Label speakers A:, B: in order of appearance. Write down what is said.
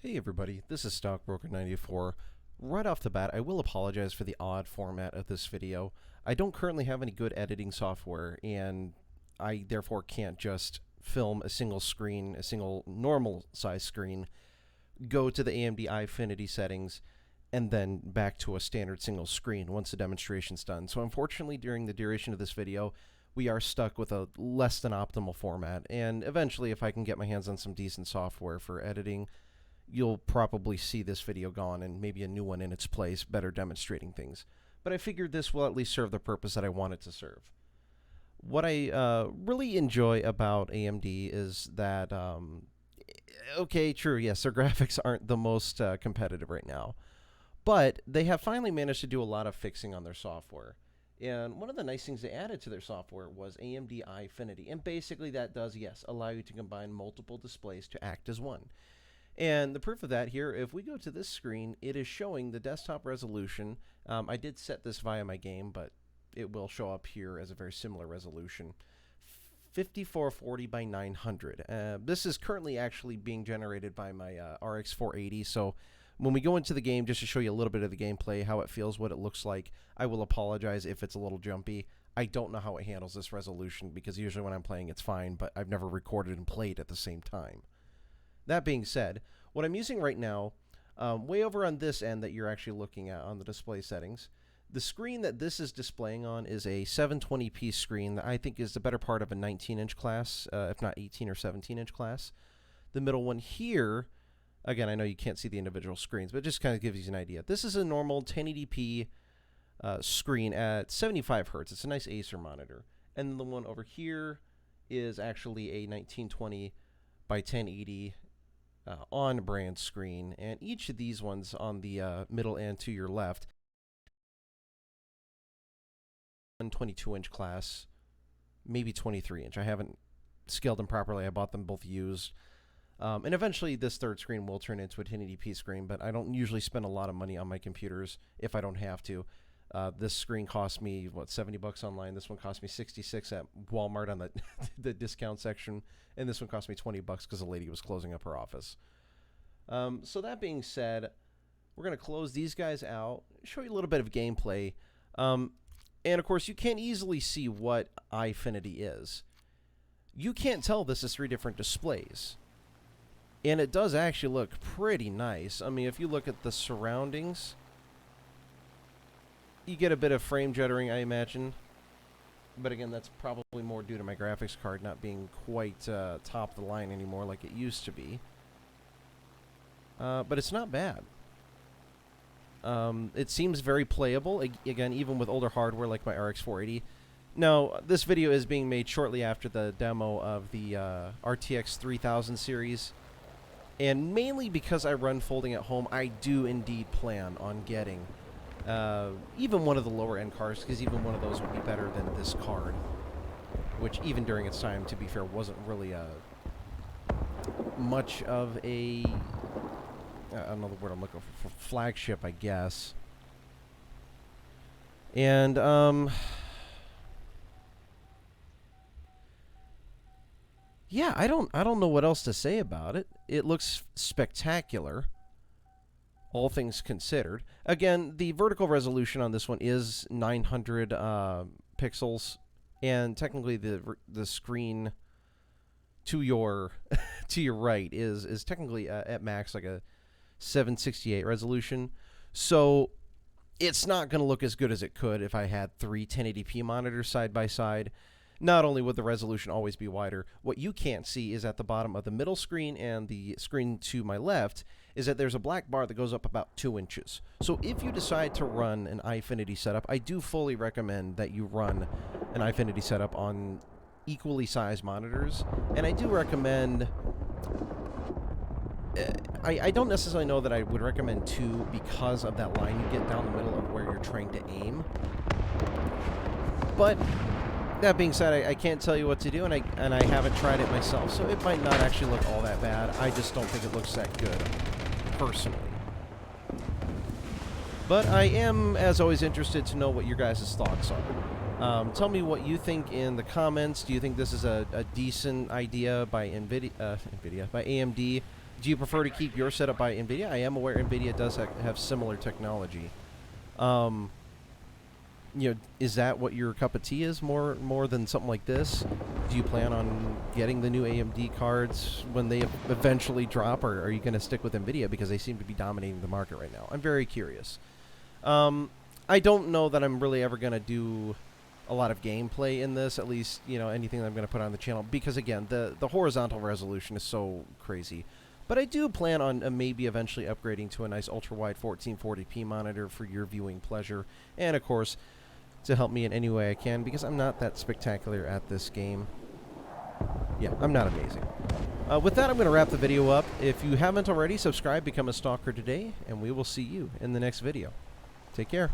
A: Hey everybody, this is Stockbroker94. Right off the bat, I will apologize for the odd format of this video. I don't currently have any good editing software, and I therefore can't just film a single screen, a single normal size screen, go to the AMD Eyefinity settings, and then back to a standard single screen once the demonstration's done. So unfortunately, during the duration of this video, we are stuck with a less than optimal format, and eventually if I can get my hands on some decent software for editing, you'll probably see this video gone and maybe a new one in its place, better demonstrating things. But I figured this will at least serve the purpose that I want it to serve. What I really enjoy about AMD is that, okay, true, yes, their graphics aren't the most competitive right now, but they have finally managed to do a lot of fixing on their software. And one of the nice things they added to their software was AMD Eyefinity. And basically that does, yes, allow you to combine multiple displays to act as one. And the proof of that here, if we go to this screen, it is showing the desktop resolution. I did set this via my game, but it will show up here as a very similar resolution. 5440 by 900. This is currently actually being generated by my RX 480, so when we go into the game, just to show you a little bit of the gameplay, how it feels, what it looks like, I will apologize if it's a little jumpy. I don't know how it handles this resolution, because usually when I'm playing it's fine, but I've never recorded and played at the same time. That being said, what I'm using right now, way over on this end that you're actually looking at on the display settings, the screen that this is displaying on is a 720p screen that I think is the better part of a 19-inch class, if not 18 or 17-inch class. The middle one here, again, I know you can't see the individual screens, but it just kind of gives you an idea. This is a normal 1080p screen at 75 hertz. It's a nice Acer monitor. And the one over here is actually a 1920 by 1080 on-brand screen, and each of these ones on the middle and to your left, 22-inch class, maybe 23-inch. I haven't scaled them properly. I bought them both used. And eventually this third screen will turn into a 1080p screen, but I don't usually spend a lot of money on my computers if I don't have to. This screen cost me, what, $70 online. This one cost me $66 at Walmart on the, the discount section. And this one cost me $20 because the lady was closing up her office. So that being said, we're going to close these guys out, show you a little bit of gameplay. And of course, you can't easily see what Eyefinity is. You can't tell this is 3 different displays. And it does actually look pretty nice. I mean, if you look at the surroundings, you get a bit of frame juddering, I imagine. But again, that's probably more due to my graphics card not being quite top of the line anymore like it used to be. But it's not bad. It seems very playable, again, even with older hardware like my RX 480. Now, this video is being made shortly after the demo of the RTX 3000 series. And mainly because I run folding at home, I do indeed plan on getting even one of the lower end cards, because even one of those would be better than this card, which even during its time, to be fair, wasn't really much of a, I don't know the word I'm looking for flagship, I guess. And yeah, I don't know what else to say about it. It looks spectacular, all things considered. Again, the vertical resolution on this one is 900 pixels, and technically the screen to your to your right is technically at max like a 768 resolution. So it's not going to look as good as it could if I had 3 1080p monitors side by side. Not only would the resolution always be wider, what you can't see is at the bottom of the middle screen and the screen to my left is that there's a black bar that goes up about 2 inches. So if you decide to run an Eyefinity setup, I do fully recommend that you run an Eyefinity setup on equally sized monitors. And I do recommend, I don't necessarily know that I would recommend 2 because of that line you get down the middle of where you're trying to aim. But that being said, I can't tell you what to do, and I haven't tried it myself, so it might not actually look all that bad. I just don't think it looks that good, personally. But I am, as always, interested to know what your guys' thoughts are. Tell me what you think in the comments. Do you think this is a decent idea by by AMD Do you prefer to keep your setup by NVIDIA? I am aware NVIDIA does have similar technology. Is that what your cup of tea is more than something like this? Do you plan on getting the new AMD cards when they eventually drop, or are you going to stick with NVIDIA because they seem to be dominating the market right now? I'm very curious. I don't know that I'm really ever going to do a lot of gameplay in this, at least, anything that I'm going to put on the channel, because again, the horizontal resolution is so crazy. But I do plan on maybe eventually upgrading to a nice ultra-wide 1440p monitor for your viewing pleasure, and of course, to help me in any way I can, because I'm not that spectacular at this game. Yeah, I'm not amazing. With that, I'm going to wrap the video up. If you haven't already, subscribe, become a stalker today, and we will see you in the next video. Take care.